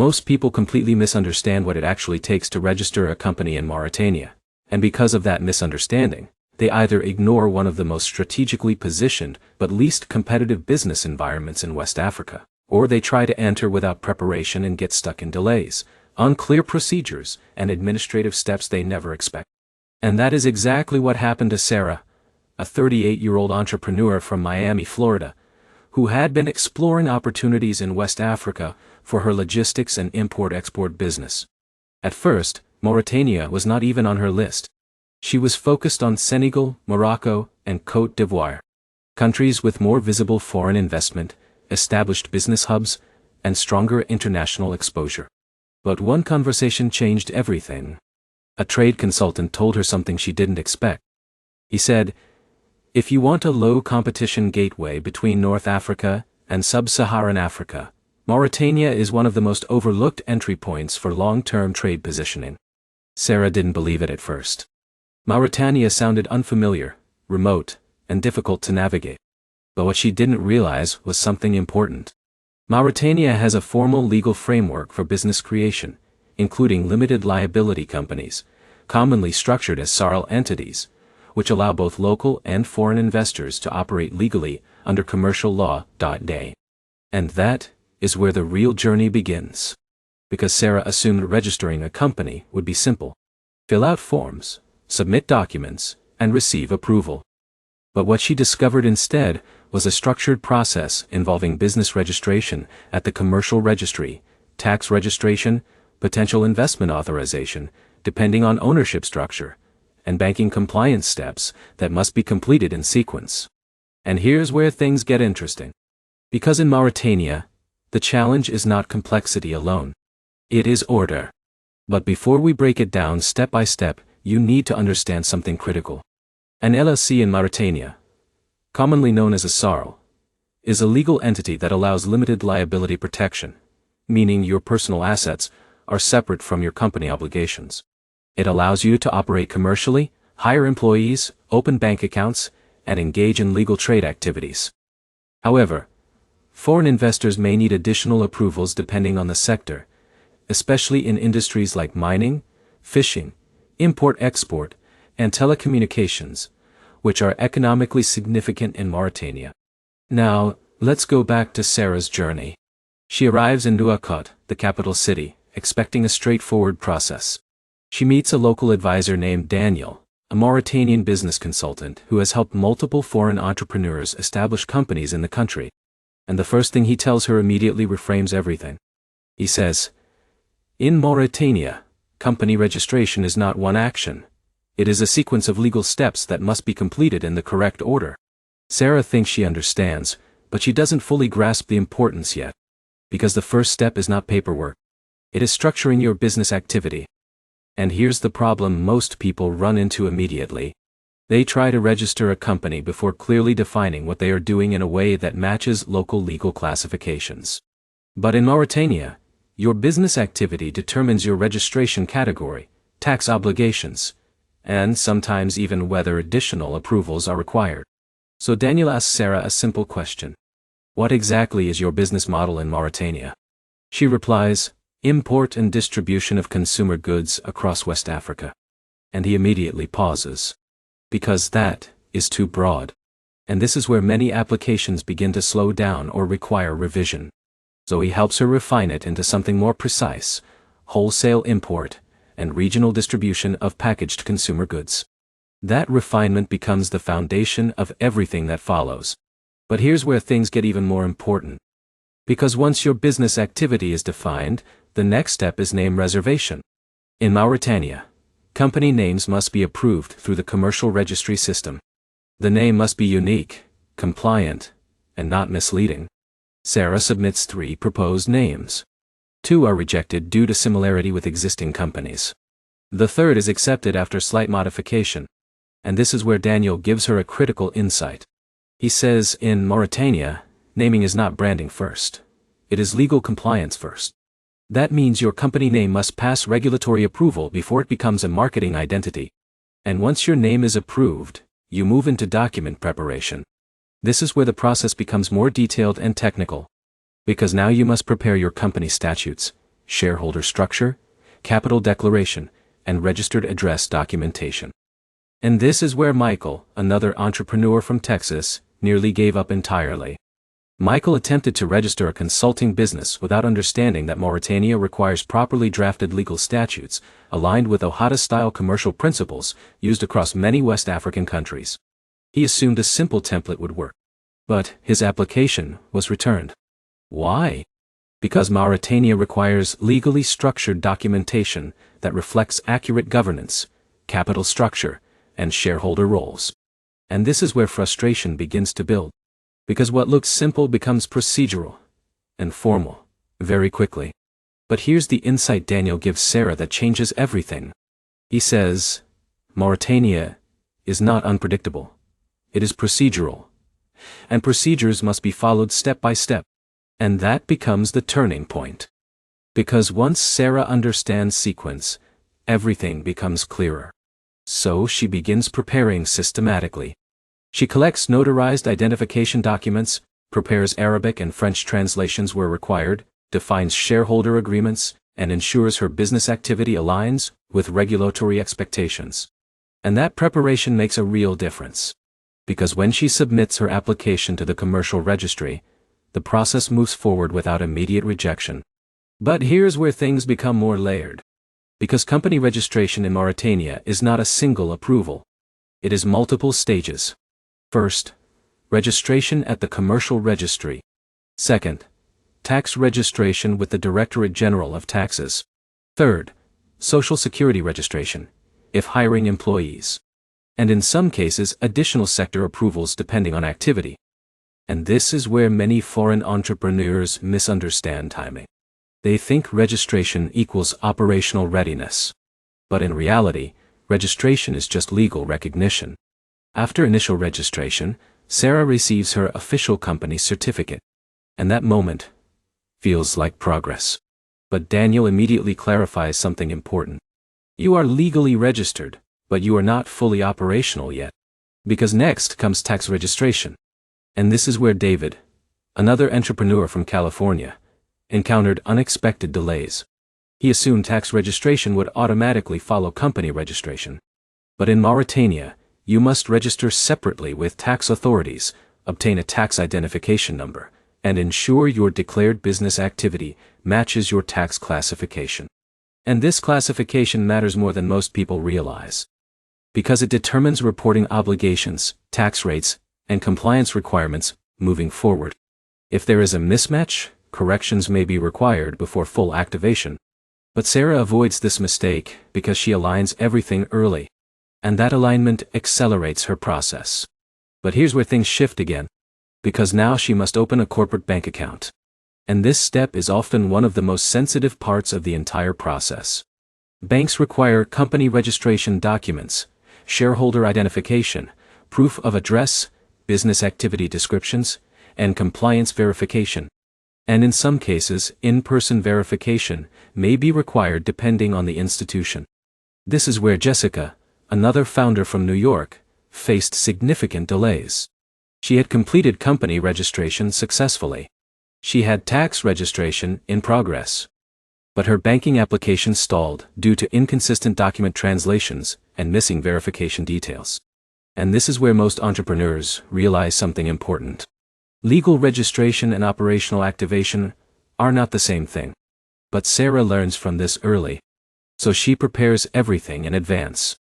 Most people completely misunderstand what it actually takes to register a company in Mauritania, and because of that misunderstanding, they either ignore one of the most strategically positioned but least competitive business environments in West Africa, or they try to enter without preparation and get stuck in delays, unclear procedures, and administrative steps they never expect. And that is exactly what happened to Sarah, a 38-year-old entrepreneur from Miami, Florida, who had been exploring opportunities in West Africa for her logistics and import-export business. At first, Mauritania was not even on her list. She was focused on Senegal, Morocco, and Côte d'Ivoire, countries with more visible foreign investment, established business hubs, and stronger international exposure. But one conversation changed everything. A trade consultant told her something she didn't expect. He said, "If you want a low-competition gateway between North Africa and Sub-Saharan Africa, Mauritania is one of the most overlooked entry points for long-term trade positioning." Sarah didn't believe it at first. Mauritania sounded unfamiliar, remote, and difficult to navigate. But what she didn't realize was something important. Mauritania has a formal legal framework for business creation, including limited liability companies, commonly structured as SARL entities, which allow both local and foreign investors to operate legally under commercial law. And that is where the real journey begins. Because Sarah assumed registering a company would be simple. Fill out forms, submit documents, and receive approval. But what she discovered instead was a structured process involving business registration at the commercial registry, tax registration, potential investment authorization, depending on ownership structure, and banking compliance steps that must be completed in sequence. And here's where things get interesting. Because in Mauritania, the challenge is not complexity alone. It is order. But before we break it down step by step, you need to understand something critical. An LLC in Mauritania, commonly known as a SARL, is a legal entity that allows limited liability protection, meaning your personal assets are separate from your company obligations. It allows you to operate commercially, hire employees, open bank accounts, and engage in legal trade activities. However, foreign investors may need additional approvals depending on the sector, especially in industries like mining, fishing, import-export, and telecommunications, which are economically significant in Mauritania. Now, let's go back to Sarah's journey. She arrives in Nouakchott, the capital city, expecting a straightforward process. She meets a local advisor named Daniel, a Mauritanian business consultant who has helped multiple foreign entrepreneurs establish companies in the country. And the first thing he tells her immediately reframes everything. He says, "In Mauritania, company registration is not one action. It is a sequence of legal steps that must be completed in the correct order." Sarah thinks she understands, but she doesn't fully grasp the importance yet. Because the first step is not paperwork. It is structuring your business activity. And here's the problem most people run into immediately. They try to register a company before clearly defining what they are doing in a way that matches local legal classifications. But in Mauritania, your business activity determines your registration category, tax obligations, and sometimes even whether additional approvals are required. So Daniel asks Sarah a simple question. What exactly is your business model in Mauritania? She replies, import and distribution of consumer goods across West Africa. And he immediately pauses. Because that is too broad. And this is where many applications begin to slow down or require revision. So he helps her refine it into something more precise, wholesale import, and regional distribution of packaged consumer goods. That refinement becomes the foundation of everything that follows. But here's where things get even more important. Because once your business activity is defined, the next step is name reservation. In Mauritania, company names must be approved through the commercial registry system. The name must be unique, compliant, and not misleading. Sarah submits 3 proposed names. 2 are rejected due to similarity with existing companies. The third is accepted after slight modification. And this is where Daniel gives her a critical insight. He says, in Mauritania, naming is not branding first. It is legal compliance first. That means your company name must pass regulatory approval before it becomes a marketing identity. And once your name is approved, you move into document preparation. This is where the process becomes more detailed and technical. Because now you must prepare your company statutes, shareholder structure, capital declaration, and registered address documentation. And this is where Michael, another entrepreneur from Texas, nearly gave up entirely. Michael attempted to register a consulting business without understanding that Mauritania requires properly drafted legal statutes, aligned with OHADA-style commercial principles used across many West African countries. He assumed a simple template would work. But his application was returned. Why? Because Mauritania requires legally structured documentation that reflects accurate governance, capital structure, and shareholder roles. And this is where frustration begins to build. Because what looks simple becomes procedural and formal very quickly. But here's the insight Daniel gives Sarah that changes everything. He says, Mauritania is not unpredictable. It is procedural. And procedures must be followed step by step. And that becomes the turning point. Because once Sarah understands sequence, everything becomes clearer. So she begins preparing systematically. She collects notarized identification documents, prepares Arabic and French translations where required, defines shareholder agreements, and ensures her business activity aligns with regulatory expectations. And that preparation makes a real difference. Because when she submits her application to the commercial registry, the process moves forward without immediate rejection. But here's where things become more layered. Because company registration in Mauritania is not a single approval. It is multiple stages. First, registration at the commercial registry. Second, tax registration with the Directorate General of Taxes. Third, Social Security registration, if hiring employees. And in some cases, additional sector approvals depending on activity. And this is where many foreign entrepreneurs misunderstand timing. They think registration equals operational readiness. But in reality, registration is just legal recognition. After initial registration, Sarah receives her official company certificate. And that moment feels like progress. But Daniel immediately clarifies something important. You are legally registered, but you are not fully operational yet. Because next comes tax registration. And this is where David, another entrepreneur from California, encountered unexpected delays. He assumed tax registration would automatically follow company registration. But in Mauritania, you must register separately with tax authorities, obtain a tax identification number, and ensure your declared business activity matches your tax classification. And this classification matters more than most people realize. Because it determines reporting obligations, tax rates, and compliance requirements moving forward. If there is a mismatch, corrections may be required before full activation. But Sarah avoids this mistake because she aligns everything early. And that alignment accelerates her process. But here's where things shift again. Because now she must open a corporate bank account. And this step is often one of the most sensitive parts of the entire process. Banks require company registration documents, shareholder identification, proof of address, business activity descriptions, and compliance verification. And in some cases, in-person verification may be required depending on the institution. This is where Jessica, another founder from New York, faced significant delays. She had completed company registration successfully. She had tax registration in progress. But her banking application stalled due to inconsistent document translations and missing verification details. And this is where most entrepreneurs realize something important. Legal registration and operational activation are not the same thing. But Sarah learns from this early. So she prepares everything in advance.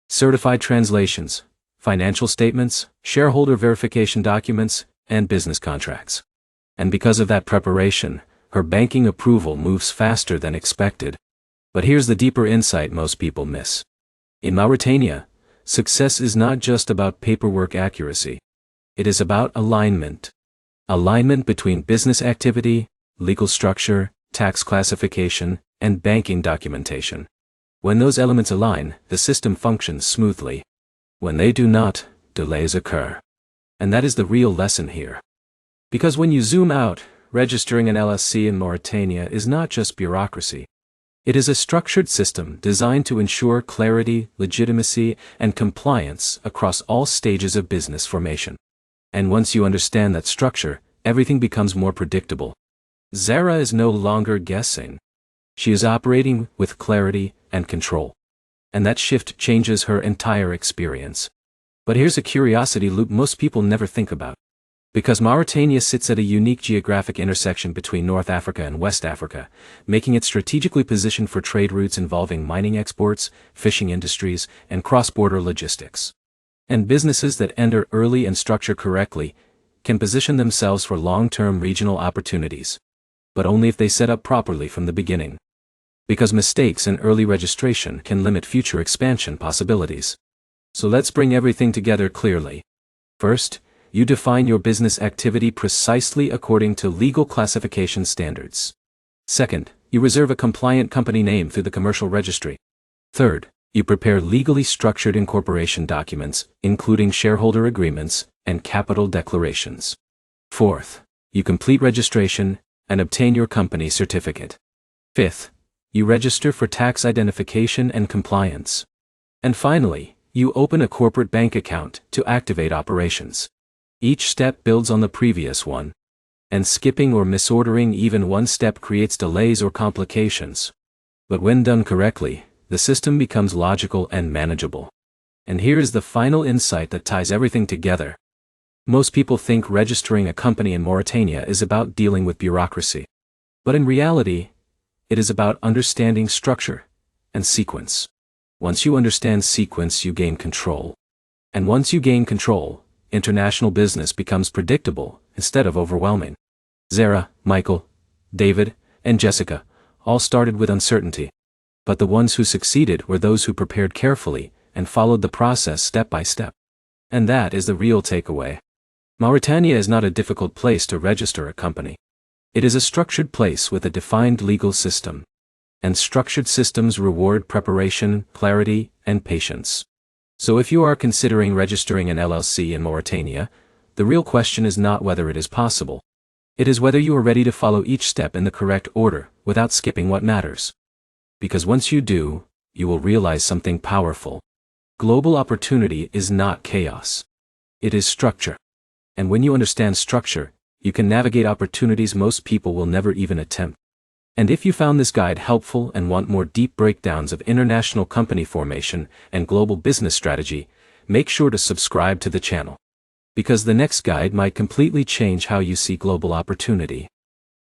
Certified translations, financial statements, shareholder verification documents, and business contracts. And because of that preparation, her banking approval moves faster than expected. But here's the deeper insight most people miss. In Mauritania, success is not just about paperwork accuracy. It is about alignment. Alignment between business activity, legal structure, tax classification, and banking documentation. When those elements align, the system functions smoothly. When they do not, delays occur. And that is the real lesson here. Because when you zoom out, registering an LLC in Mauritania is not just bureaucracy. It is a structured system designed to ensure clarity, legitimacy, and compliance across all stages of business formation. And once you understand that structure, everything becomes more predictable. Zara is no longer guessing. She is operating with clarity and control. And that shift changes her entire experience. But here's a curiosity loop most people never think about. Because Mauritania sits at a unique geographic intersection between North Africa and West Africa, making it strategically positioned for trade routes involving mining exports, fishing industries, and cross-border logistics. And businesses that enter early and structure correctly can position themselves for long-term regional opportunities. But only if they set up properly from the beginning. Because mistakes in early registration can limit future expansion possibilities. So let's bring everything together clearly. First, you define your business activity precisely according to legal classification standards. Second, you reserve a compliant company name through the commercial registry. Third, you prepare legally structured incorporation documents, including shareholder agreements and capital declarations. Fourth, you complete registration and obtain your company certificate. Fifth, you register for tax identification and compliance. And finally, you open a corporate bank account to activate operations. Each step builds on the previous one. And skipping or misordering even one step creates delays or complications. But when done correctly, the system becomes logical and manageable. And here is the final insight that ties everything together. Most people think registering a company in Mauritania is about dealing with bureaucracy. But in reality, it is about understanding structure and sequence. Once you understand sequence, you gain control. And once you gain control, international business becomes predictable instead of overwhelming. Zara, Michael, David, and Jessica all started with uncertainty. But the ones who succeeded were those who prepared carefully and followed the process step by step. And that is the real takeaway. Mauritania is not a difficult place to register a company. It is a structured place with a defined legal system. And structured systems reward preparation, clarity, and patience. So if you are considering registering an LLC in Mauritania, the real question is not whether it is possible. It is whether you are ready to follow each step in the correct order, without skipping what matters. Because once you do, you will realize something powerful. Global opportunity is not chaos. It is structure. And when you understand structure, you can navigate opportunities most people will never even attempt. And if you found this guide helpful and want more deep breakdowns of international company formation and global business strategy, make sure to subscribe to the channel. Because the next guide might completely change how you see global opportunity.